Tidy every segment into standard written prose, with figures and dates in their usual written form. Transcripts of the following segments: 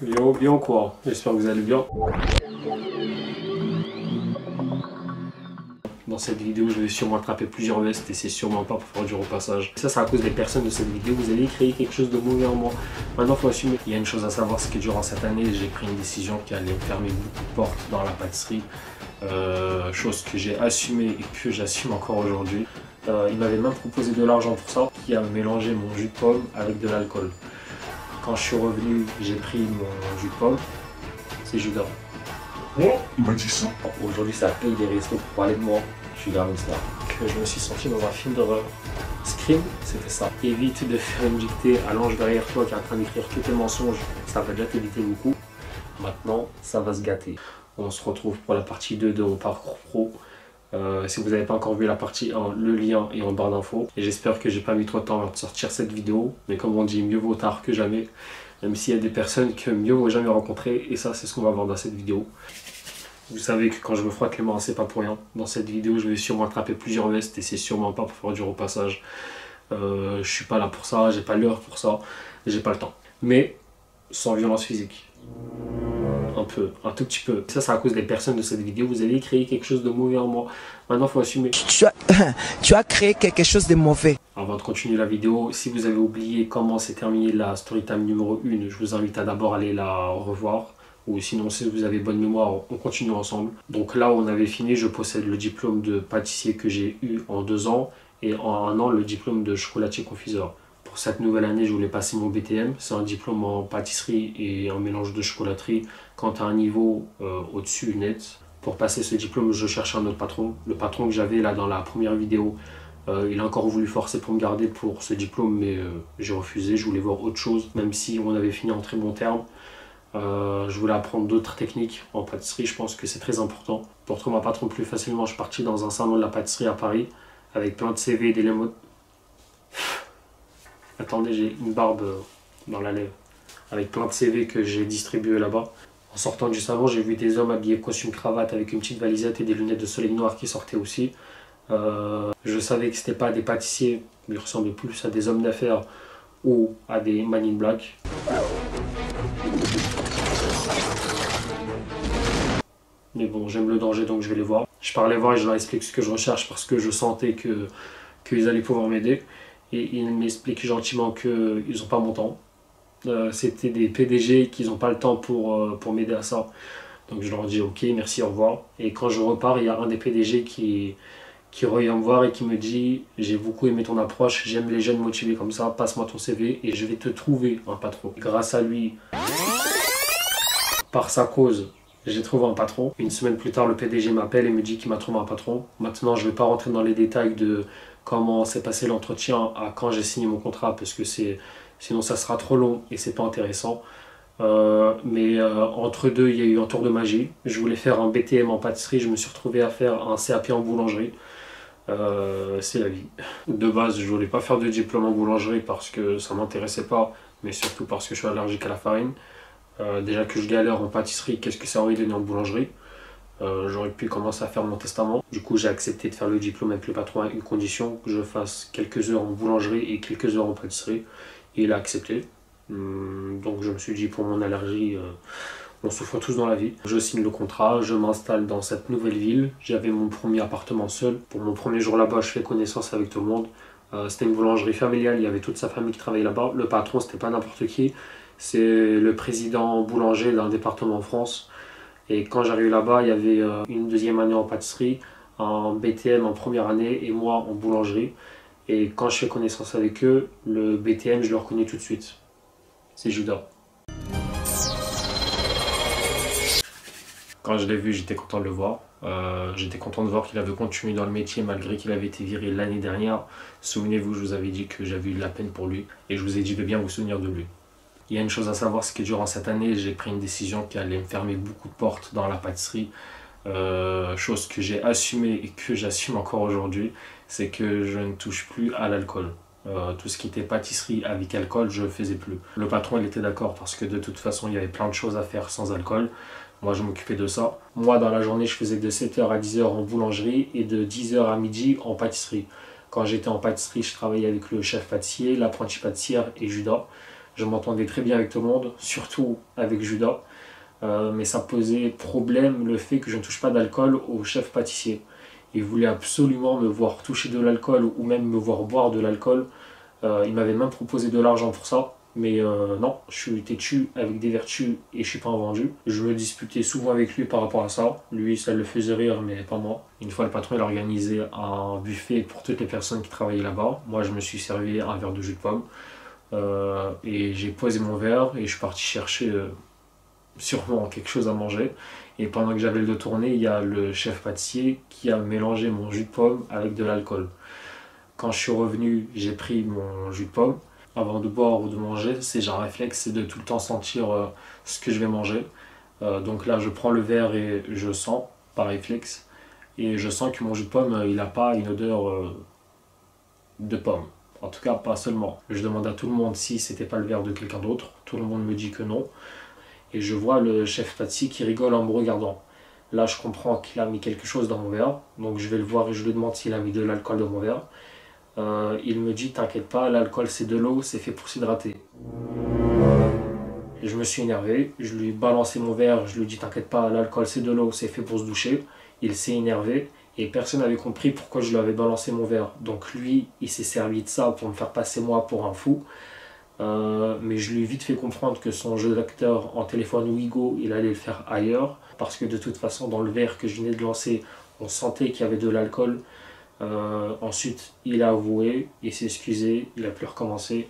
Yo, bien quoi? J'espère que vous allez bien. Dans cette vidéo, je vais sûrement attraper plusieurs vestes et c'est sûrement pas pour faire du repassage. Ça, c'est à cause des personnes de cette vidéo. Vous allez créer quelque chose de mauvais en moi. Maintenant, il faut assumer. Il y a une chose à savoir, c'est que durant cette année, j'ai pris une décision qui allait me fermer beaucoup de portes dans la pâtisserie. Chose que j'ai assumée et que j'assume encore aujourd'hui. Il m'avait même proposé de l'argent pour ça, qui a mélangé mon jus de pomme avec de l'alcool. Quand je suis revenu, j'ai pris mon jus de pomme. C'est Judas. Oh, il m'a dit ça. Aujourd'hui, ça paye des restos pour parler de moi. Je suis grave une star. Que je me suis senti dans un film d'horreur. Scream, c'était ça. Évite de faire une dictée à l'ange derrière toi qui est en train d'écrire tous tes mensonges. Ça va déjà t'éviter beaucoup. Maintenant, ça va se gâter. On se retrouve pour la partie 2 de mon parcours pro. Si vous n'avez pas encore vu la partie 1, le lien est en barre d'infos. Et j'espère que j'ai pas mis trop de temps avant de sortir cette vidéo. Mais comme on dit, mieux vaut tard que jamais. Même s'il y a des personnes que mieux vaut jamais rencontrer. Et ça, c'est ce qu'on va voir dans cette vidéo. Vous savez que quand je me frotte les mains, c'est pas pour rien. Dans cette vidéo, je vais sûrement attraper plusieurs vestes et c'est sûrement pas pour faire du repassage. Je suis pas là pour ça, j'ai pas l'heure pour ça, j'ai pas le temps. Mais sans violence physique. Un peu, un tout petit peu. Ça, c'est à cause des personnes de cette vidéo. Vous allez créer quelque chose de mauvais en moi. Maintenant, il faut assumer. Tu as créé quelque chose de mauvais. Avant de continuer la vidéo, si vous avez oublié comment s'est terminée la storytime numéro 1, je vous invite à d'abord aller la revoir. Ou sinon, si vous avez bonne mémoire, on continue ensemble. Donc là, on avait fini, je possède le diplôme de pâtissier que j'ai eu en 2 ans et en 1 an, le diplôme de chocolatier confiseur. Pour cette nouvelle année, je voulais passer mon BTM. C'est un diplôme en pâtisserie et un mélange de chocolaterie. Quand tu as un niveau au-dessus net, pour passer ce diplôme, je cherche un autre patron. Le patron que j'avais là dans la première vidéo, il a encore voulu forcer pour me garder pour ce diplôme, mais j'ai refusé. Je voulais voir autre chose, même si on avait fini en très bon terme. Je voulais apprendre d'autres techniques en pâtisserie, je pense que c'est très important. Pour trouver un patron plus facilement, je suis parti dans un salon de la pâtisserie à Paris avec plein de CV et d'éléments. Attendez, j'ai une barbe dans la lèvre. Avec plein de CV que j'ai distribués là-bas. En sortant du salon, j'ai vu des hommes habillés costume cravate avec une petite valisette et des lunettes de soleil noir qui sortaient aussi. Je savais que c'était pas des pâtissiers, mais ils ressemblaient plus à des hommes d'affaires ou à des Man in Black. Mais bon, j'aime le danger donc je vais les voir. Je pars les voir et je leur explique ce que je recherche parce que je sentais qu'ils allaient pouvoir m'aider. Et ils m'expliquent gentiment qu'ils n'ont pas mon temps. C'était des PDG qui n'ont pas le temps pour m'aider à ça. Donc je leur dis ok, merci, au revoir. Et quand je repars, il y a un des PDG qui revient me voir et qui me dit j'ai beaucoup aimé ton approche, j'aime les jeunes motivés comme ça, passe-moi ton CV et je vais te trouver un patron. Grâce à lui, par sa cause, j'ai trouvé un patron. Une semaine plus tard, le PDG m'appelle et me dit qu'il m'a trouvé un patron. Maintenant, je ne vais pas rentrer dans les détails de comment s'est passé l'entretien à quand j'ai signé mon contrat parce que sinon ça sera trop long et c'est pas intéressant. Mais entre deux, il y a eu un tour de magie. Je voulais faire un BTM en pâtisserie, je me suis retrouvé à faire un CAP en boulangerie. C'est la vie. De base, je voulais pas faire de diplôme en boulangerie parce que ça m'intéressait pas, mais surtout parce que je suis allergique à la farine. Déjà que je galère en pâtisserie, qu'est-ce que ça aurait donné en boulangerie? J'aurais pu commencer à faire mon testament. Du coup, j'ai accepté de faire le diplôme avec le patron à une condition, que je fasse quelques heures en boulangerie et quelques heures en pâtisserie. Et il a accepté. Donc je me suis dit, pour mon allergie, on souffre tous dans la vie. Je signe le contrat, je m'installe dans cette nouvelle ville. J'avais mon premier appartement seul. Pour mon premier jour là-bas, je fais connaissance avec tout le monde. C'était une boulangerie familiale, il y avait toute sa famille qui travaillait là-bas. Le patron, c'était pas n'importe qui. C'est le président boulanger d'un département en France. Et quand j'arrive là-bas, il y avait une deuxième année en pâtisserie, un BTM en première année et moi en boulangerie. Et quand je fais connaissance avec eux, le BTM, je le reconnais tout de suite. C'est Judas. Quand je l'ai vu, j'étais content de le voir. J'étais content de voir qu'il avait continué dans le métier malgré qu'il avait été viré l'année dernière. Souvenez-vous, je vous avais dit que j'avais eu de la peine pour lui et je vous ai dit de bien vous souvenir de lui. Il y a une chose à savoir, c'est que durant cette année, j'ai pris une décision qui allait me fermer beaucoup de portes dans la pâtisserie. Chose que j'ai assumée et que j'assume encore aujourd'hui, c'est que je ne touche plus à l'alcool. Tout ce qui était pâtisserie avec alcool, je ne faisais plus. Le patron, il était d'accord parce que de toute façon, il y avait plein de choses à faire sans alcool. Moi, je m'occupais de ça. Moi, dans la journée, je faisais de 7h à 10h en boulangerie et de 10h à midi en pâtisserie. Quand j'étais en pâtisserie, je travaillais avec le chef pâtissier, l'apprenti pâtissière et Judas. Je m'entendais très bien avec tout le monde, surtout avec Judas. Mais ça posait problème le fait que je ne touche pas d'alcool au chef pâtissier. Il voulait absolument me voir toucher de l'alcool ou même me voir boire de l'alcool. Il m'avait même proposé de l'argent pour ça. Mais non, je suis têtu avec des vertus et je suis pas un vendu. Je me disputais souvent avec lui par rapport à ça. Lui, ça le faisait rire, mais pas moi. Une fois, le patron il a organisé un buffet pour toutes les personnes qui travaillaient là-bas. Moi, je me suis servi un verre de jus de pomme. Et j'ai posé mon verre et je suis parti chercher sûrement quelque chose à manger. Et pendant que j'avais le dos tourné, il y a le chef pâtissier qui a mélangé mon jus de pomme avec de l'alcool. Quand je suis revenu, j'ai pris mon jus de pomme. Avant de boire ou de manger, c'est j'ai un réflexe, c'est de tout le temps sentir ce que je vais manger. Donc là, je prends le verre et je sens par réflexe. Et je sens que mon jus de pomme, il n'a pas une odeur de pomme. En tout cas, pas seulement. Je demande à tout le monde si c'était pas le verre de quelqu'un d'autre. Tout le monde me dit que non. Et je vois le chef pâtissier qui rigole en me regardant. Là, je comprends qu'il a mis quelque chose dans mon verre. Donc je vais le voir et je lui demande s'il a mis de l'alcool dans mon verre. Il me dit, t'inquiète pas, l'alcool c'est de l'eau, c'est fait pour s'hydrater. Je me suis énervé, je lui ai balancé mon verre, je lui ai dit, t'inquiète pas, l'alcool c'est de l'eau, c'est fait pour se doucher. Il s'est énervé et personne n'avait compris pourquoi je lui avais balancé mon verre. Donc lui, il s'est servi de ça pour me faire passer moi pour un fou. Mais je lui ai vite fait comprendre que son jeu d'acteur en téléphone Ouigo, il allait le faire ailleurs. Parce que de toute façon, dans le verre que je venais de lancer, on sentait qu'il y avait de l'alcool. Ensuite, il a avoué, il s'est excusé, il a plus recommencé.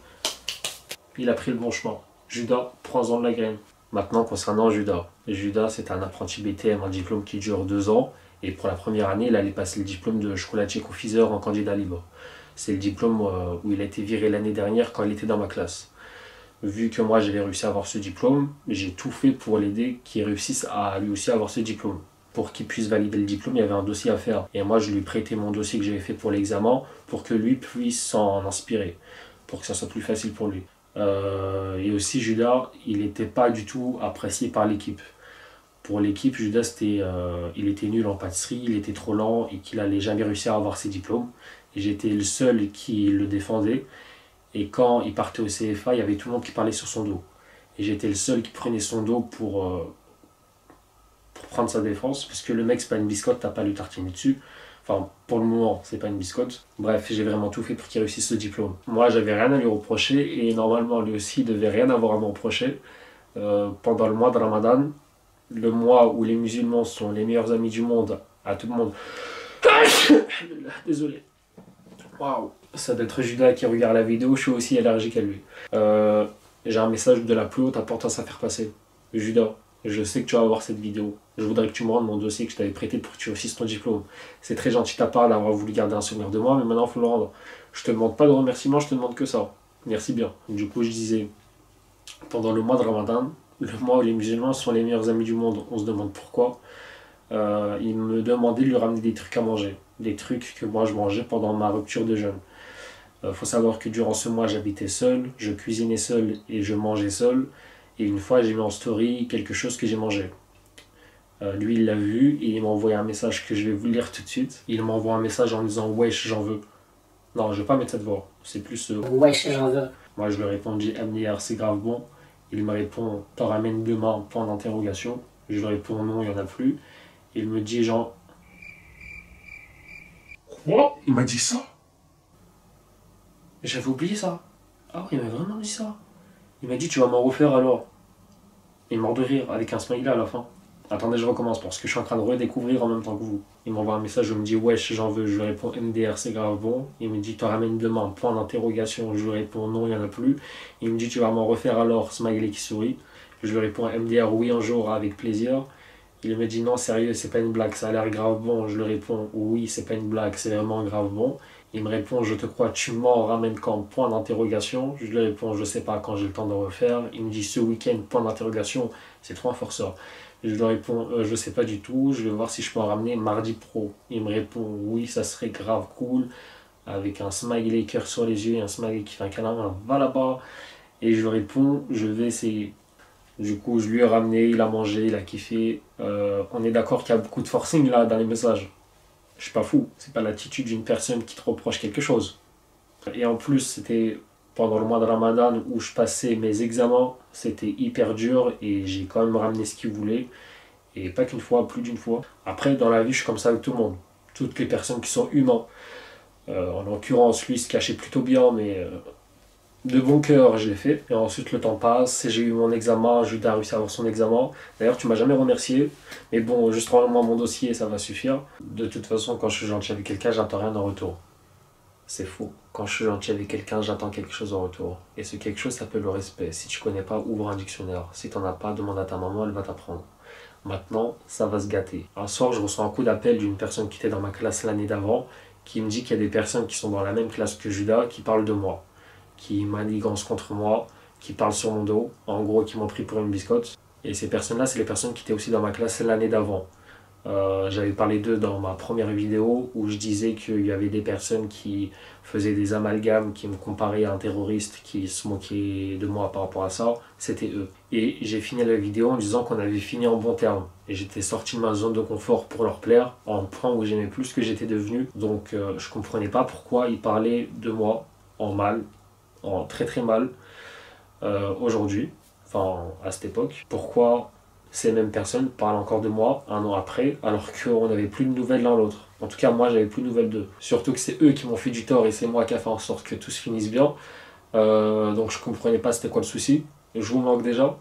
Il a pris le bon chemin. Judas, prends-en de la graine. Maintenant, concernant Judas. Judas, c'est un apprenti BTM, un diplôme qui dure 2 ans. Et pour la première année, il allait passer le diplôme de chocolatier confiseur en candidat libre. C'est le diplôme où il a été viré l'année dernière quand il était dans ma classe. Vu que moi, j'avais réussi à avoir ce diplôme, j'ai tout fait pour l'aider qu'il réussisse à lui aussi avoir ce diplôme. Pour qu'il puisse valider le diplôme, il y avait un dossier à faire. Et moi, je lui prêtais mon dossier que j'avais fait pour l'examen pour que lui puisse s'en inspirer, pour que ça soit plus facile pour lui. Et aussi, Judas, il n'était pas du tout apprécié par l'équipe. Pour l'équipe, Judas, il était nul en pâtisserie, il était trop lent et qu'il n'allait jamais réussir à avoir ses diplômes. Et j'étais le seul qui le défendait. Et quand il partait au CFA, il y avait tout le monde qui parlait sur son dos. Et j'étais le seul qui prenait son dos pour prendre sa défense, parce que le mec c'est pas une biscotte, t'as pas lui tartiner dessus. Enfin, pour le moment, c'est pas une biscotte. Bref, j'ai vraiment tout fait pour qu'il réussisse ce diplôme. Moi, j'avais rien à lui reprocher, et normalement, lui aussi, il devait rien avoir à me reprocher. Pendant le mois de Ramadan, le mois où les musulmans sont les meilleurs amis du monde, à tout le monde. Désolé. Waouh. Ça doit être Judas qui regarde la vidéo, je suis aussi allergique à lui. J'ai un message de la plus haute importance à faire passer. Judas, je sais que tu vas voir cette vidéo. Je voudrais que tu me rendes mon dossier que je t'avais prêté pour que tu réussisses ton diplôme. C'est très gentil de ta part d'avoir voulu garder un souvenir de moi, mais maintenant il faut le rendre. Je te demande pas de remerciements, je te demande que ça. Merci bien. Du coup, je disais, pendant le mois de Ramadan, le mois où les musulmans sont les meilleurs amis du monde, on se demande pourquoi. Il me demandait de lui ramener des trucs à manger. Des trucs que moi je mangeais pendant ma rupture de jeûne. Faut savoir que durant ce mois, j'habitais seul, je cuisinais seul et je mangeais seul. Et une fois, j'ai mis en story quelque chose que j'ai mangé. Lui, il l'a vu et il m'a envoyé un message que je vais vous lire tout de suite. Il m'envoie un message en me disant « Wesh, j'en veux ». Non, je vais pas mettre cette voix. C'est plus « Wesh, j'en veux ». Moi, je lui réponds « MDR, c'est grave bon ». Il me répond « T'en ramènes demain ?» point d'interrogation. Je lui réponds « Non, il n'y en a plus ». Il me dit genre « Quoi? Il m'a dit ça? J'avais oublié ça. Ah, il m'a vraiment dit ça. Il m'a dit tu vas m'en refaire alors. Il est mort de rire avec un smiley à la fin. Attendez, je recommence parce que je suis en train de redécouvrir en même temps que vous. Il m'envoie un message, je me dis wesh, j'en veux. Je lui réponds MDR, c'est grave bon. Il me dit tu ramènes demain, point d'interrogation. Je lui réponds non, il n'y en a plus. Il me dit tu vas m'en refaire alors, smiley qui sourit. Je lui réponds MDR, oui, un jour, avec plaisir. Il me dit non, sérieux, c'est pas une blague, ça a l'air grave bon. Je lui réponds oui, c'est pas une blague, c'est vraiment grave bon. Il me répond je te crois, tu m'en ramènes quand? Point d'interrogation. Je lui réponds je sais pas quand j'ai le temps de refaire. Il me dit ce week-end, point d'interrogation, c'est trop un forceur. Je lui réponds je sais pas du tout, je vais voir si je peux en ramener mardi pro. Il me répond oui, ça serait grave cool. Avec un smiley cœur sur les yeux, un smiley qui fait un câlin, va là-bas. Et je lui réponds je vais essayer. Du coup, je lui ai ramené, il a mangé, il a kiffé. On est d'accord qu'il y a beaucoup de forcing là dans les messages. Je suis pas fou, c'est pas l'attitude d'une personne qui te reproche quelque chose. Et en plus, c'était pendant le mois de Ramadan où je passais mes examens, c'était hyper dur et j'ai quand même ramené ce qu'il voulait. Et pas qu'une fois, plus d'une fois. Après, dans la vie, je suis comme ça avec tout le monde. Toutes les personnes qui sont humains. En l'occurrence, lui, il se cachait plutôt bien, mais de bon cœur, je l'ai fait. Et ensuite, le temps passe, j'ai eu mon examen, Judas a réussi à avoir son examen. D'ailleurs, tu m'as jamais remercié. Mais bon, juste rends-moi mon dossier, ça va suffire. De toute façon, quand je suis gentil avec quelqu'un, j'attends rien en retour. C'est faux. Quand je suis gentil avec quelqu'un, j'attends quelque chose en retour. Et ce quelque chose s'appelle le respect. Si tu connais pas, ouvre un dictionnaire. Si t'en as pas, demande à ta maman, elle va t'apprendre. Maintenant, ça va se gâter. Un soir, je reçois un coup d'appel d'une personne qui était dans ma classe l'année d'avant, qui me dit qu'il y a des personnes qui sont dans la même classe que Judas qui parlent de moi, qui manigancent contre moi, qui parlent sur mon dos, en gros qui m'ont pris pour une biscotte. Et ces personnes-là, c'est les personnes qui étaient aussi dans ma classe l'année d'avant. J'avais parlé d'eux dans ma première vidéo où je disais qu'il y avait des personnes qui faisaient des amalgames, qui me comparaient à un terroriste, qui se moquaient de moi par rapport à ça. C'était eux. Et j'ai fini la vidéo en disant qu'on avait fini en bon terme. Et j'étais sorti de ma zone de confort pour leur plaire, en point où j'aimais plus ce que j'étais devenu. Donc je comprenais pas pourquoi ils parlaient de moi en mal, en très très mal, aujourd'hui, enfin à cette époque. Pourquoi ces mêmes personnes parlent encore de moi un an après, alors qu'on n'avait plus de nouvelles l'un l'autre. En tout cas, moi, j'avais plus de nouvelles d'eux. Surtout que c'est eux qui m'ont fait du tort et c'est moi qui a fait en sorte que tout se finisse bien. Donc je comprenais pas c'était quoi le souci. Je vous manque déjà.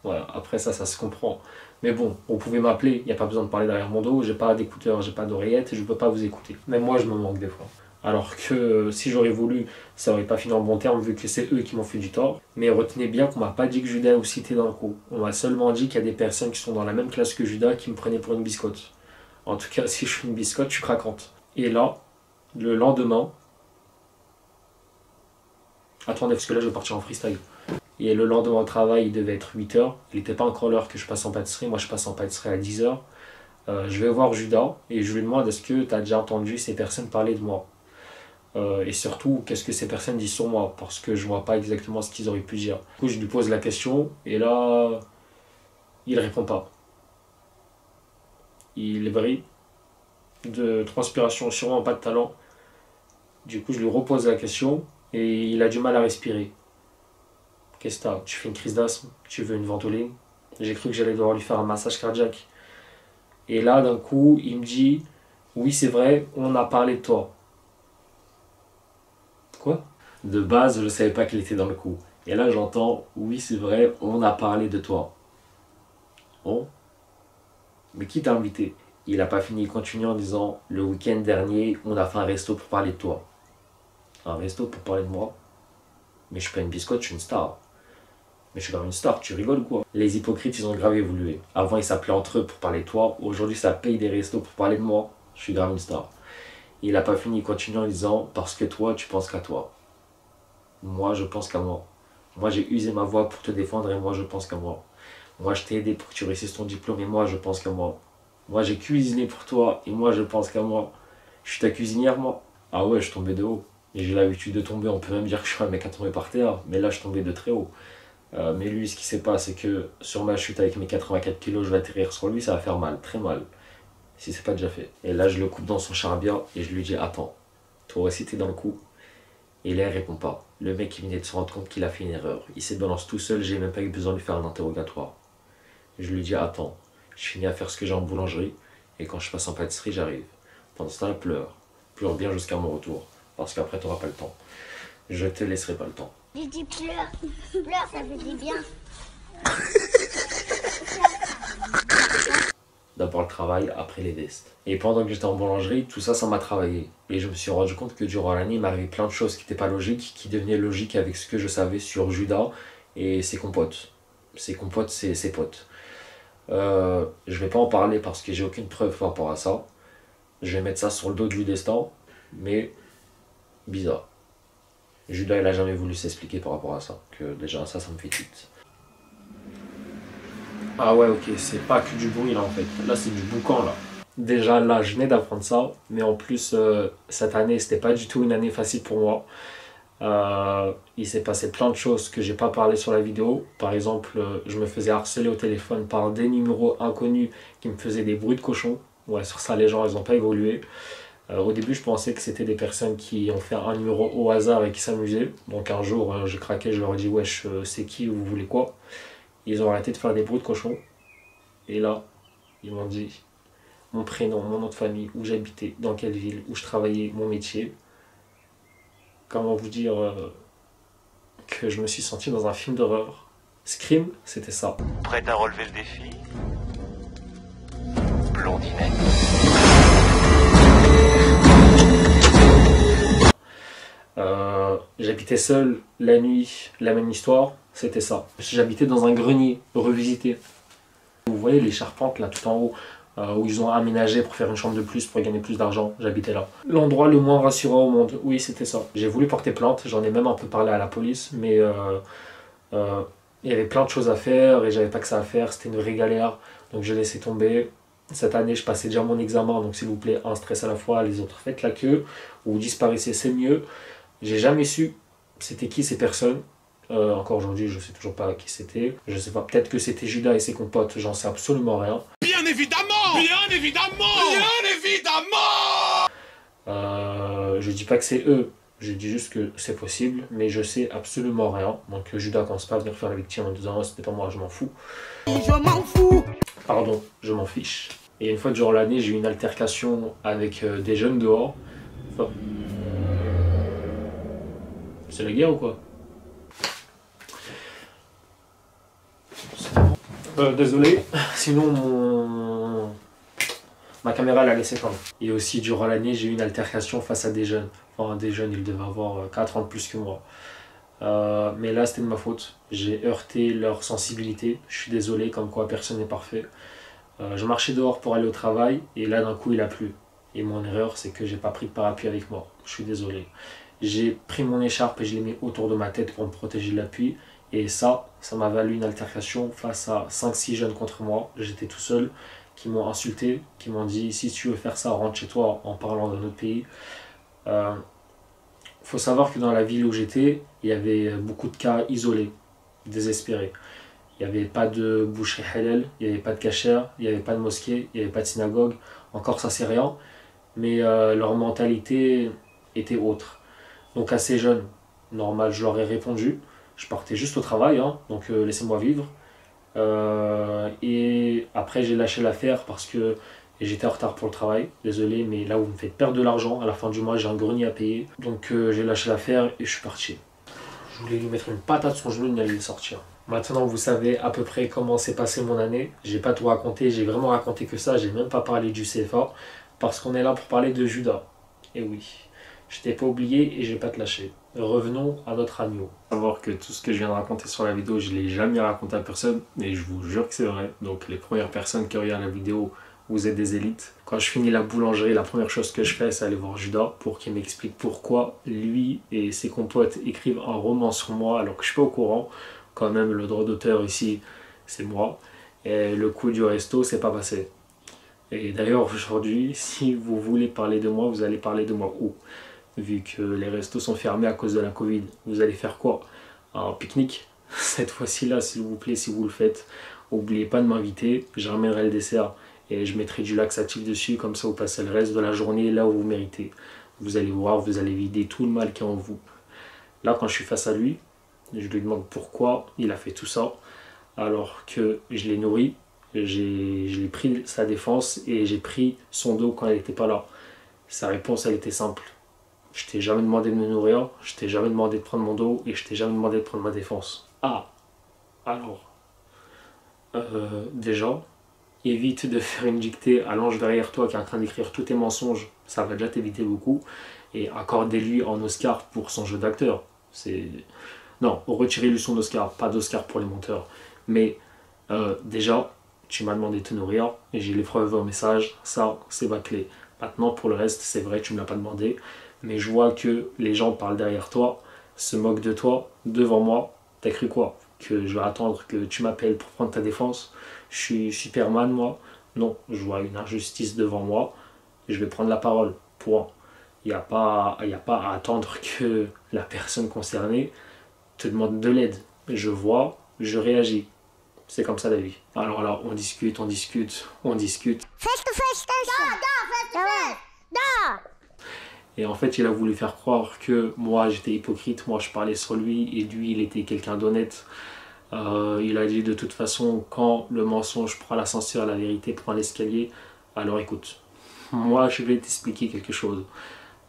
Voilà, après ça se comprend. Mais bon, vous pouvez m'appeler, il n'y a pas besoin de parler derrière mon dos, j'ai pas d'écouteurs, j'ai pas d'oreillettes et je peux pas vous écouter. Même moi, je me manque des fois. Alors que si j'aurais voulu, ça aurait pas fini en bon terme vu que c'est eux qui m'ont fait du tort. Mais retenez bien qu'on m'a pas dit que Judas aussi était dans le coup. On m'a seulement dit qu'il y a des personnes qui sont dans la même classe que Judas qui me prenaient pour une biscotte. En tout cas, si je suis une biscotte, je suis craquante. Et là, le lendemain... Attendez, parce que là, je vais partir en freestyle. Et le lendemain au travail, il devait être 8h. Il n'était pas encore l'heure que je passe en pâtisserie. Moi, je passe en pâtisserie à 10h. Je vais voir Judas et je lui demande est-ce que tu as déjà entendu ces personnes parler de moi et surtout, qu'est-ce que ces personnes disent sur moi parce que je vois pas exactement ce qu'ils auraient pu dire. Du coup, je lui pose la question et là, il répond pas. Il brille de transpiration, sûrement pas de talent. Du coup, je lui repose la question et il a du mal à respirer. Qu'est-ce que t'as? Tu fais une crise d'asthme? Tu veux une ventoline? J'ai cru que j'allais devoir lui faire un massage cardiaque. Et là, d'un coup, il me dit oui, c'est vrai, on a parlé de toi. Quoi? De base, je ne savais pas qu'il était dans le coup. Et là, j'entends oui, c'est vrai, on a parlé de toi. Oh? Mais qui t'a invité? Il n'a pas fini, il continue en disant le week-end dernier, on a fait un resto pour parler de toi. Un resto pour parler de moi? Mais je suis pas une biscotte, je suis une star. Mais je suis quand même une star, tu rigoles ou quoi? Les hypocrites, ils ont grave évolué. Avant, ils s'appelaient entre eux pour parler de toi. Aujourd'hui, ça paye des restos pour parler de moi. Je suis grave une star. Il n'a pas fini, il continue en disant parce que toi, tu penses qu'à toi. Moi, je pense qu'à moi. Moi, j'ai usé ma voix pour te défendre et moi, je pense qu'à moi. Moi, je t'ai aidé pour que tu réussisses ton diplôme et moi, je pense qu'à moi. Moi, j'ai cuisiné pour toi et moi, je pense qu'à moi. Je suis ta cuisinière, moi. Ah ouais, je tombais de haut. Et j'ai l'habitude de tomber, on peut même dire que je suis un mec à tomber par terre, mais là, je tombais de très haut. Mais lui, ce qui s'est passé, c'est que sur ma chute avec mes 84 kilos, je vais atterrir sur lui, ça va faire mal, très mal. Si c'est pas déjà fait. Et là, je le coupe dans son charbia et je lui dis attends, toi aussi t'es dans le coup. Et là, il répond pas. Le mec, il venait de se rendre compte qu'il a fait une erreur. Il s'est balancé tout seul, j'ai même pas eu besoin de lui faire un interrogatoire. Je lui dis attends, je finis à faire ce que j'ai en boulangerie et quand je passe en pâtisserie, j'arrive. Pendant ce temps-là, pleure. Pleure bien jusqu'à mon retour. Parce qu'après, t'auras pas le temps. Je te laisserai pas le temps. J'ai dit pleure. Pleure, ça fait du bien. D'abord le travail, après les tests. Et pendant que j'étais en boulangerie, tout ça, ça m'a travaillé. Et je me suis rendu compte que durant l'année, il m'arrivait plein de choses qui n'étaient pas logiques, qui devenaient logiques avec ce que je savais sur Judas et ses compotes. Ses compotes, c'est ses potes. Je vais pas en parler parce que j'ai aucune preuve par rapport à ça. Je vais mettre ça sur le dos du destin, mais bizarre. Judas, il a jamais voulu s'expliquer par rapport à ça. Que déjà, ça me fait tilt. Ah ouais, ok, c'est pas que du bruit là en fait. Là, c'est du boucan là. Déjà là, je venais d'apprendre ça, mais en plus, cette année, c'était pas du tout une année facile pour moi. Il s'est passé plein de choses que j'ai pas parlé sur la vidéo. Par exemple, je me faisais harceler au téléphone par des numéros inconnus qui me faisaient des bruits de cochon. Ouais, sur ça, les gens, ils ont pas évolué. Au début, je pensais que c'était des personnes qui ont fait un numéro au hasard et qui s'amusaient. Donc un jour, j'ai craqué, je leur ai dit wesh, c'est qui, vous voulez quoi? Ils ont arrêté de faire des bruits de cochon. Et là, ils m'ont dit mon prénom, mon nom de famille, où j'habitais, dans quelle ville, où je travaillais, mon métier. Comment vous dire que je me suis senti dans un film d'horreur. Scream, c'était ça. Prête à relever le défi? Blondinette. J'habitais seul la nuit, la même histoire, c'était ça. J'habitais dans un grenier revisité. Vous voyez les charpentes là tout en haut, où ils ont aménagé pour faire une chambre de plus, pour gagner plus d'argent, j'habitais là. L'endroit le moins rassurant au monde, oui c'était ça. J'ai voulu porter plainte, j'en ai même un peu parlé à la police, mais il y avait plein de choses à faire et j'avais pas que ça à faire, c'était une vraie galère, donc j'ai laissé tomber. Cette année je passais déjà mon examen, donc s'il vous plaît, un stress à la fois, les autres faites la queue, ou disparaissez, c'est mieux. J'ai jamais su c'était qui ces personnes. Encore aujourd'hui, je sais toujours pas qui c'était. Je sais pas, peut-être que c'était Judas et ses compotes, j'en sais absolument rien. Bien évidemment! Bien évidemment! Bien évidemment! Je dis pas que c'est eux, je dis juste que c'est possible, mais je sais absolument rien. Donc Judas commence pas à venir faire la victime en disant oh, c'était pas moi, je m'en fous. Je m'en fous. Pardon, je m'en fiche. Et une fois durant l'année, j'ai eu une altercation avec des jeunes dehors. Enfin, c'est la guerre ou quoi? Désolé, sinon ma caméra elle a laissé tomber. Et aussi durant l'année j'ai eu une altercation face à des jeunes. Enfin des jeunes, ils devaient avoir 4 ans de plus que moi. Mais là c'était de ma faute. J'ai heurté leur sensibilité. Je suis désolé, comme quoi personne n'est parfait. Je marchais dehors pour aller au travail et là d'un coup il a plu. Et mon erreur c'est que j'ai pas pris de parapluie avec moi. Je suis désolé. J'ai pris mon écharpe et je l'ai mis autour de ma tête pour me protéger de la pluie. Et ça m'a valu une altercation face à 5-6 jeunes contre moi. J'étais tout seul, qui m'ont insulté, qui m'ont dit si tu veux faire ça, rentre chez toi en parlant d'un autre pays. Faut savoir que dans la ville où j'étais, il y avait beaucoup de cas isolés, désespérés. Il n'y avait pas de boucherie halal, il n'y avait pas de cachère, il n'y avait pas de mosquée, il n'y avait pas de synagogue. Encore ça c'est rien, mais leur mentalité était autre. Donc à ces jeunes, normal, je leur ai répondu. Je partais juste au travail, hein, donc laissez-moi vivre. Et après j'ai lâché l'affaire parce que j'étais en retard pour le travail. Désolé, mais là vous me faites perdre de l'argent. À la fin du mois, j'ai un grenier à payer. Donc j'ai lâché l'affaire et je suis parti. Je voulais lui mettre une patate sur son genou, il allait le sortir. Maintenant, vous savez à peu près comment s'est passée mon année. J'ai pas tout raconté, j'ai vraiment raconté que ça. J'ai même pas parlé du CFA parce qu'on est là pour parler de Judas. Et oui, je t'ai pas oublié et je vais pas te lâcher. Revenons à notre agneau. Savoir que tout ce que je viens de raconter sur la vidéo, je ne l'ai jamais raconté à personne, mais je vous jure que c'est vrai. Donc les premières personnes qui regardent la vidéo, vous êtes des élites. Quand je finis la boulangerie, la première chose que je fais, c'est aller voir Judas pour qu'il m'explique pourquoi lui et ses compotes écrivent un roman sur moi alors que je suis pas au courant. Quand même, le droit d'auteur ici, c'est moi. Et le coup du resto, c'est pas passé. Et d'ailleurs, aujourd'hui, si vous voulez parler de moi, vous allez parler de moi où? Vu que les restos sont fermés à cause de la Covid, vous allez faire quoi? Un pique-nique? Cette fois-ci là, s'il vous plaît, si vous le faites, n'oubliez pas de m'inviter, je ramènerai le dessert et je mettrai du laxatif dessus, comme ça vous passez le reste de la journée là où vous méritez. Vous allez voir, vous allez vider tout le mal qui est en vous. Là, quand je suis face à lui, je lui demande pourquoi il a fait tout ça, alors que je l'ai nourri, j'ai pris sa défense et j'ai pris son dos quand elle n'était pas là. Sa réponse, elle était simple. Je t'ai jamais demandé de me nourrir, je t'ai jamais demandé de prendre mon dos et je t'ai jamais demandé de prendre ma défense. Ah, alors, déjà, évite de faire une dictée à l'ange derrière toi qui est en train d'écrire tous tes mensonges, ça va déjà t'éviter beaucoup. Et accordez-lui un Oscar pour son jeu d'acteur. Non, retirez-lui son Oscar, pas d'Oscar pour les monteurs. Mais déjà, tu m'as demandé de te nourrir et j'ai les preuves au message, ça c'est bâclé. Maintenant, pour le reste, c'est vrai, tu me l'as pas demandé. Mais je vois que les gens parlent derrière toi, se moquent de toi, devant moi. T'as cru quoi? Que je vais attendre que tu m'appelles pour prendre ta défense? Je suis Superman, moi? Non, je vois une injustice devant moi. Je vais prendre la parole. Point. Il n'y a pas à attendre que la personne concernée te demande de l'aide. Je vois, je réagis. C'est comme ça la vie. Alors là, on discute, on discute, on discute. Face to face, face to face. Non, face to face. Non. Et en fait, il a voulu faire croire que moi, j'étais hypocrite, moi, je parlais sur lui, et lui, il était quelqu'un d'honnête. Il a dit de toute façon, quand le mensonge prend l'ascenseur, la vérité prend l'escalier. Alors écoute, moi, je vais t'expliquer quelque chose.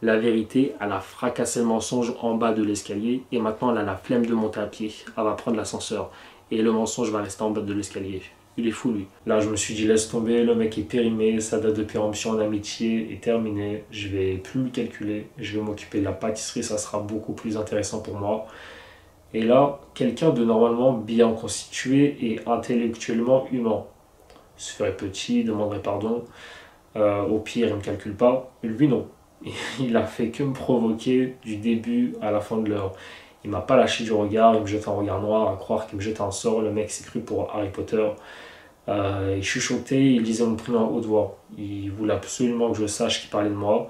La vérité, elle a fracassé le mensonge en bas de l'escalier, et maintenant, elle a la flemme de monter à pied. Elle va prendre l'ascenseur, et le mensonge va rester en bas de l'escalier. Il est fou, lui. Là, je me suis dit, laisse tomber, le mec est périmé, sa date de péremption en amitié est terminée. Je vais plus le calculer, je vais m'occuper de la pâtisserie, ça sera beaucoup plus intéressant pour moi. Et là, quelqu'un de normalement bien constitué et intellectuellement humain se ferait petit, demanderait pardon. Au pire, il ne me calcule pas. Lui, non. Il a fait que me provoquer du début à la fin de l'heure. Il m'a pas lâché du regard, il me jette un regard noir à croire qu'il me jette un sort. Le mec s'est cru pour Harry Potter. Il chuchotait, il disait mon prénom à haute voix. Il voulait absolument que je sache qu'il parlait de moi.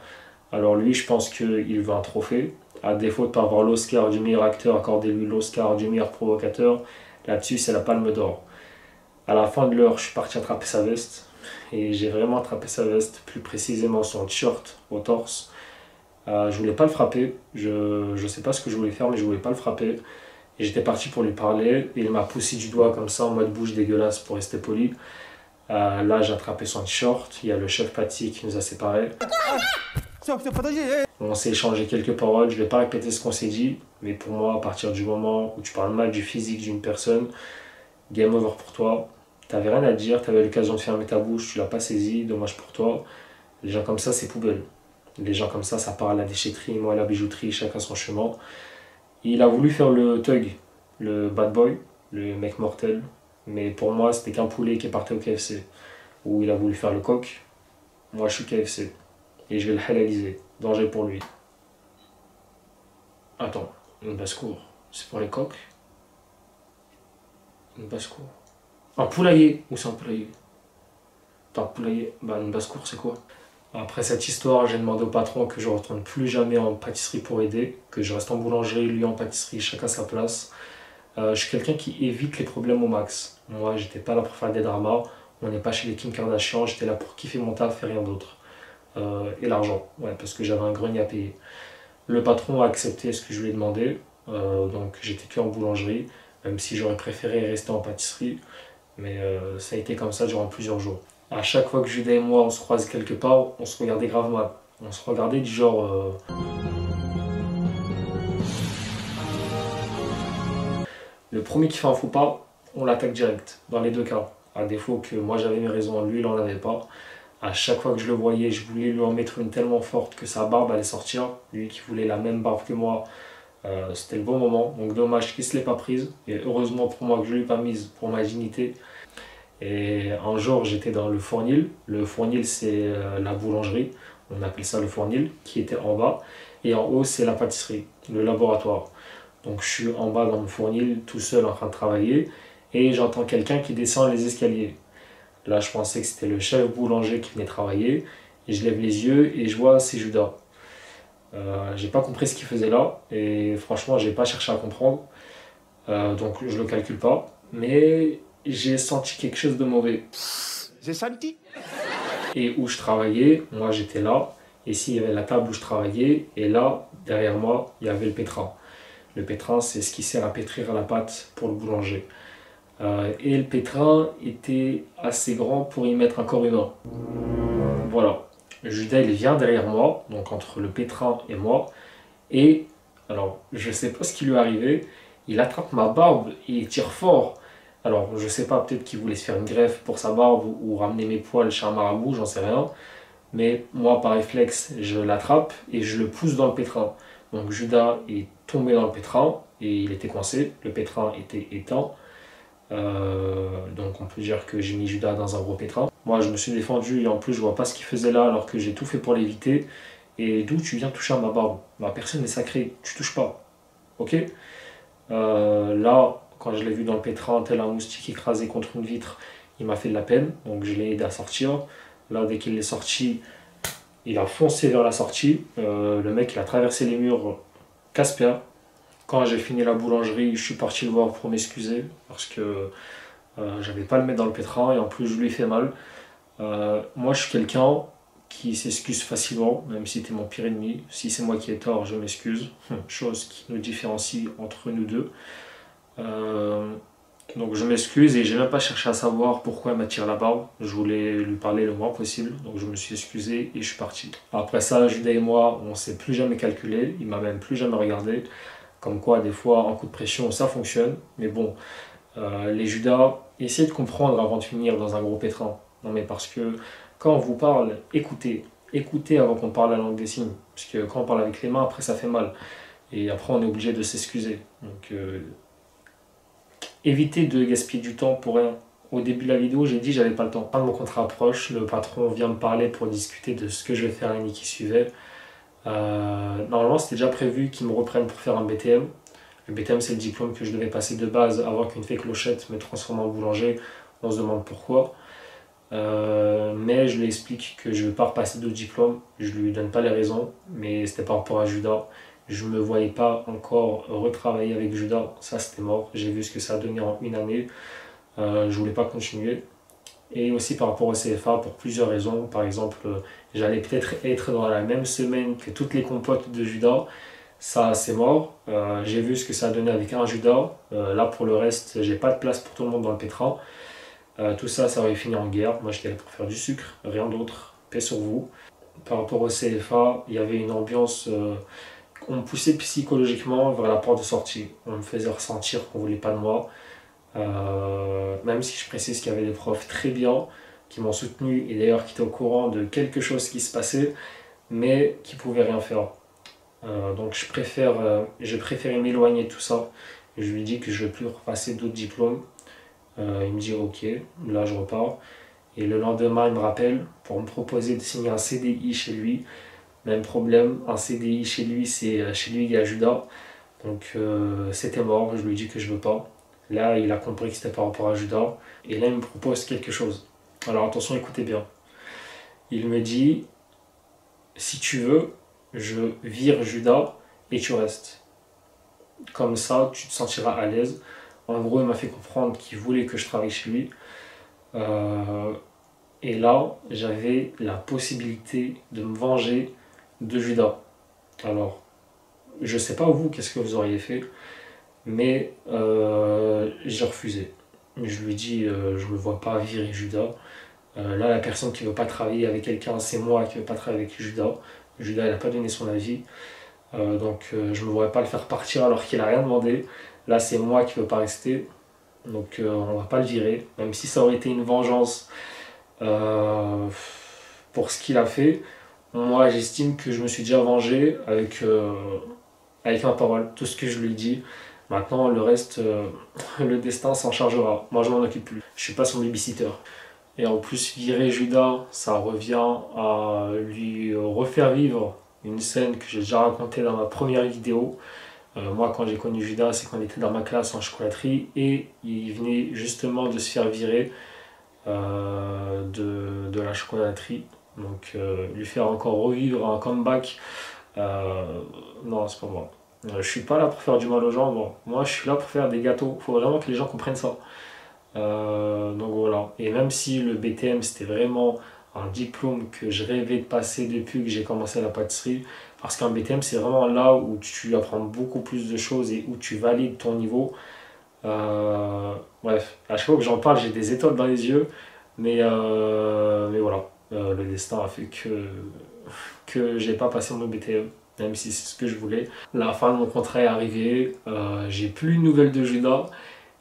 Alors lui, je pense qu'il veut un trophée. À défaut de ne pas avoir l'Oscar du meilleur acteur, accordez-lui l'Oscar du meilleur provocateur. Là-dessus, c'est la palme d'or. À la fin de l'heure, je suis parti attraper sa veste. Et j'ai vraiment attrapé sa veste, plus précisément son t-shirt au torse. Je voulais pas le frapper, je sais pas ce que je voulais faire, mais je voulais pas le frapper. Et j'étais parti pour lui parler, et il m'a poussé du doigt comme ça en mode bouche dégueulasse pour rester poli. Là, j'ai attrapé son t-shirt, il y a le chef pâtissier qui nous a séparés. On s'est échangé quelques paroles, je vais pas répéter ce qu'on s'est dit, mais pour moi, à partir du moment où tu parles mal du physique d'une personne, game over pour toi. T'avais rien à dire, t'avais l'occasion de fermer ta bouche, tu l'as pas saisi, dommage pour toi. Les gens comme ça, c'est poubelle. Les gens comme ça part à la déchetterie, moi à la bijouterie, chacun son chemin. Il a voulu faire le thug, le bad boy, le mec mortel. Mais pour moi, c'était qu'un poulet qui est parti au KFC. Où il a voulu faire le coq. Moi, je suis KFC. Et je vais le halaliser. Danger pour lui. Attends, une basse-cour, c'est pour les coqs? Une basse-cour. Un poulailler. Où c'est un poulailler? Attends, un poulailler. Bah, une basse-cour, c'est quoi? Après cette histoire, j'ai demandé au patron que je ne retourne plus jamais en pâtisserie pour aider, que je reste en boulangerie, lui en pâtisserie, chacun sa place. Je suis quelqu'un qui évite les problèmes au max. Moi, j'étais pas là pour faire des dramas, on n'est pas chez les Kim Kardashian, j'étais là pour kiffer mon taf et rien d'autre. Et l'argent, ouais, parce que j'avais un grenier à payer. Le patron a accepté ce que je lui ai demandé, donc j'étais que en boulangerie, même si j'aurais préféré rester en pâtisserie, mais ça a été comme ça durant plusieurs jours. À chaque fois que Judas et moi on se croisait quelque part, on se regardait grave mal. On se regardait du genre... Le premier qui fait un faux pas, on l'attaque direct, dans les deux cas. À défaut que moi j'avais mes raisons, lui il en avait pas. À chaque fois que je le voyais, je voulais lui en mettre une tellement forte que sa barbe allait sortir. Lui qui voulait la même barbe que moi, c'était le bon moment. Donc dommage qu'il ne se l'ait pas prise. Et heureusement pour moi que je ne l'ai pas mise pour ma dignité. Et un jour, j'étais dans le Fournil. Le Fournil, c'est la boulangerie. On appelle ça le Fournil, qui était en bas. Et en haut, c'est la pâtisserie, le laboratoire. Donc, je suis en bas dans le Fournil, tout seul en train de travailler. Et j'entends quelqu'un qui descend les escaliers. Là, je pensais que c'était le chef boulanger qui venait travailler. Et je lève les yeux et je vois, c'est Judas. J'ai pas compris ce qu'il faisait là. Et franchement, j'ai pas cherché à comprendre. Donc, je le calcule pas. Mais... j'ai senti quelque chose de mauvais. J'ai senti. Et où je travaillais, moi j'étais là. Ici il y avait la table où je travaillais. Et là, derrière moi, il y avait le pétrin. Le pétrin, c'est ce qui sert à pétrir la pâte pour le boulanger. Et le pétrin était assez grand pour y mettre un corps humain. Voilà. Judas, il vient derrière moi, donc entre le pétrin et moi. Et, alors, je sais pas ce qui lui est arrivé. Il attrape ma barbe et il tire fort. Alors, je sais pas, peut-être qu'il voulait se faire une greffe pour sa barbe ou ramener mes poils chez un marabout, j'en sais rien. Mais moi, par réflexe, je l'attrape et je le pousse dans le pétrin. Donc, Judas est tombé dans le pétrin et il était coincé. Le pétrin était éteint. Donc, on peut dire que j'ai mis Judas dans un gros pétrin. Moi, je me suis défendu et en plus, je vois pas ce qu'il faisait là alors que j'ai tout fait pour l'éviter. Et d'où tu viens toucher à ma barbe? Ma personne est sacrée, tu touches pas. Ok? Là, quand je l'ai vu dans le pétrin, tel un moustique écrasé contre une vitre, il m'a fait de la peine, donc je l'ai aidé à sortir. Là, dès qu'il est sorti, il a foncé vers la sortie. Le mec, il a traversé les murs casse-pied. Quand j'ai fini la boulangerie, je suis parti le voir pour m'excuser, parce que j'avais pas le mettre dans le pétrin, et en plus, je lui ai fait mal. Moi, je suis quelqu'un qui s'excuse facilement, même si tu es mon pire ennemi. Si c'est moi qui ai tort, je m'excuse. Chose qui nous différencie entre nous deux. Donc je m'excuse et j'ai même pas cherché à savoir pourquoi elle m'attire la barbe. Je voulais lui parler le moins possible, donc je me suis excusé et je suis parti. Après ça, Judas et moi, on s'est plus jamais calculé, il m'a même plus jamais regardé. Comme quoi, des fois, en coup de pression, ça fonctionne. Mais bon, les Judas, essayez de comprendre avant de finir dans un gros pétrin. Non mais parce que quand on vous parle, écoutez. Écoutez avant qu'on parle la langue des signes. Parce que quand on parle avec les mains, après ça fait mal. Et après, on est obligé de s'excuser. Donc, évitez de gaspiller du temps pour rien. Au début de la vidéo, j'ai dit que j'avais pas le temps. Quand mon contrat approche, le patron vient me parler pour discuter de ce que je vais faire l'année qui suivait. Normalement, c'était déjà prévu qu'ils me reprennent pour faire un BTM. Le BTM, c'est le diplôme que je devais passer de base avant qu'une fée clochette me transforme en boulanger. On se demande pourquoi. Mais je lui explique que je ne veux pas repasser d'autres diplômes. Je lui donne pas les raisons, mais c'était par rapport à Judas. Je ne me voyais pas encore retravailler avec Judas, ça c'était mort. J'ai vu ce que ça a donné en une année. Je voulais pas continuer. Et aussi par rapport au CFA pour plusieurs raisons. Par exemple, j'allais peut-être être dans la même semaine que toutes les compotes de Judas. Ça c'est mort. J'ai vu ce que ça a donné avec un Judas. Là pour le reste, j'ai pas de place pour tout le monde dans le pétrin. Tout ça, ça aurait fini en guerre. Moi j'étais là pour faire du sucre, rien d'autre. Paix sur vous. Par rapport au CFA, il y avait une ambiance... on me poussait psychologiquement vers la porte de sortie. On me faisait ressentir qu'on ne voulait pas de moi. Même si je précise qu'il y avait des profs très bien qui m'ont soutenu et d'ailleurs qui étaient au courant de quelque chose qui se passait, mais qui ne pouvaient rien faire. Donc je préférais m'éloigner de tout ça. Je lui dis que je ne veux plus repasser d'autres diplômes. Il me dit ok, là je repars. Et le lendemain, il me rappelle pour me proposer de signer un CDI chez lui. Même problème, un CDI chez lui, c'est chez lui il y a Judas. Donc c'était mort, je lui dis que je veux pas. Là, il a compris que c'était par rapport à Judas. Et là, il me propose quelque chose. Alors attention, écoutez bien. Il me dit, si tu veux, je vire Judas et tu restes. Comme ça, tu te sentiras à l'aise. En gros, il m'a fait comprendre qu'il voulait que je travaille chez lui. Et là, j'avais la possibilité de me venger de Judas. Alors, je sais pas vous, qu'est-ce que vous auriez fait, mais j'ai refusé. Je lui dis, je me vois pas virer Judas. Là, la personne qui veut pas travailler avec quelqu'un, c'est moi qui veut pas travailler avec Judas. Judas, il a pas donné son avis. Donc, je me voudrais pas le faire partir alors qu'il a rien demandé. Là, c'est moi qui veux pas rester. Donc, on va pas le virer. Même si ça aurait été une vengeance pour ce qu'il a fait. Moi, j'estime que je me suis déjà vengé avec ma parole, tout ce que je lui dis. Maintenant, le reste, le destin s'en chargera. Moi, je m'en occupe plus. Je suis pas son babysitter. Et en plus, virer Judas, ça revient à lui refaire vivre une scène que j'ai déjà racontée dans ma première vidéo. Moi, quand j'ai connu Judas, c'est quand il était dans ma classe en chocolaterie et il venait justement de se faire virer de la chocolaterie. Donc lui faire encore revivre un comeback, non, c'est pas moi. Je suis pas là pour faire du mal aux gens, bon. Moi je suis là pour faire des gâteaux. Il faut vraiment que les gens comprennent ça. Donc voilà. Et même si le BTM c'était vraiment un diplôme que je rêvais de passer depuis que j'ai commencé la pâtisserie, parce qu'un BTM c'est vraiment là où tu apprends beaucoup plus de choses et où tu valides ton niveau. Bref, à chaque fois que j'en parle j'ai des étoiles dans les yeux, mais voilà. Le destin a fait que j'ai pas passé mon BTM, même si c'est ce que je voulais. La fin de mon contrat est arrivée, j'ai plus de nouvelles de Judas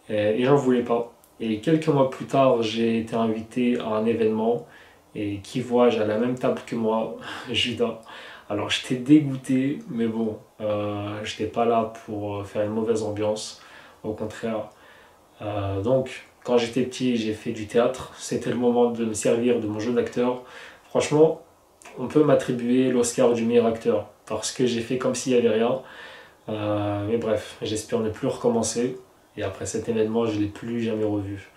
et j'en voulais pas. Et quelques mois plus tard, j'ai été invité à un événement et qui voit-je à la même table que moi, Judas. Alors j'étais dégoûté, mais bon, j'étais pas là pour faire une mauvaise ambiance, au contraire. Donc, quand j'étais petit, j'ai fait du théâtre. C'était le moment de me servir de mon jeu d'acteur. Franchement, on peut m'attribuer l'Oscar du meilleur acteur parce que j'ai fait comme s'il n'y avait rien. Mais bref, j'espère ne plus recommencer. Et après cet événement, je ne l'ai plus jamais revu.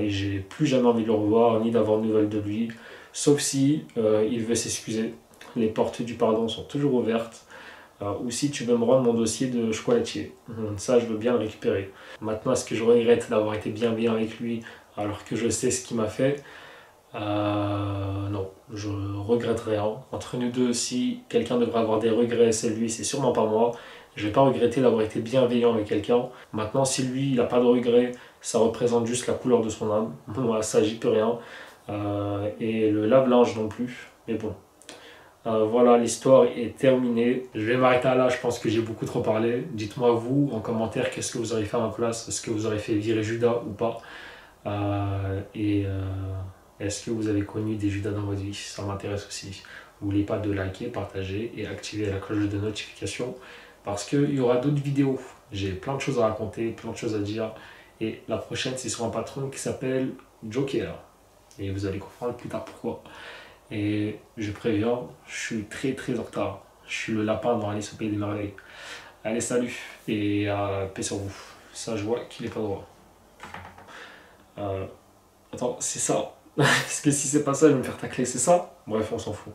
Et j'ai plus jamais envie de le revoir ni d'avoir de nouvelles de lui. Sauf si il veut s'excuser. Les portes du pardon sont toujours ouvertes. Ou si tu veux me rendre mon dossier de chocolatier. Ça, je veux bien le récupérer. Maintenant, est-ce que je regrette d'avoir été bien avec lui alors que je sais ce qu'il m'a fait? Non, je regrette rien. Entre nous deux, si quelqu'un devrait avoir des regrets, c'est lui, c'est sûrement pas moi. Je vais pas regretter d'avoir été bienveillant avec quelqu'un. Maintenant, si lui, il n'a pas de regrets, ça représente juste la couleur de son âme. Moi, ça, j'y peux rien. Et le lave-linge non plus. Mais bon. Voilà, l'histoire est terminée. Je vais m'arrêter là, je pense que j'ai beaucoup trop parlé. Dites-moi vous, en commentaire, qu'est-ce que vous auriez fait à ma place? Est-ce que vous auriez fait virer Judas ou pas? Est-ce que vous avez connu des Judas dans votre vie? Ça m'intéresse aussi. N'oubliez pas de liker, partager et activer la cloche de notification parce qu'il y aura d'autres vidéos. J'ai plein de choses à raconter, plein de choses à dire. Et la prochaine, c'est sur un patron qui s'appelle Joker. Et vous allez comprendre plus tard pourquoi. Et je préviens, je suis très très en retard. Je suis le lapin dans Alice au Pays des Merveilles. Allez, salut et paix sur vous. Ça, je vois qu'il est pas droit. Attends, c'est ça. Parce que si c'est pas ça, je vais me faire tacler, c'est ça? Bref, on s'en fout.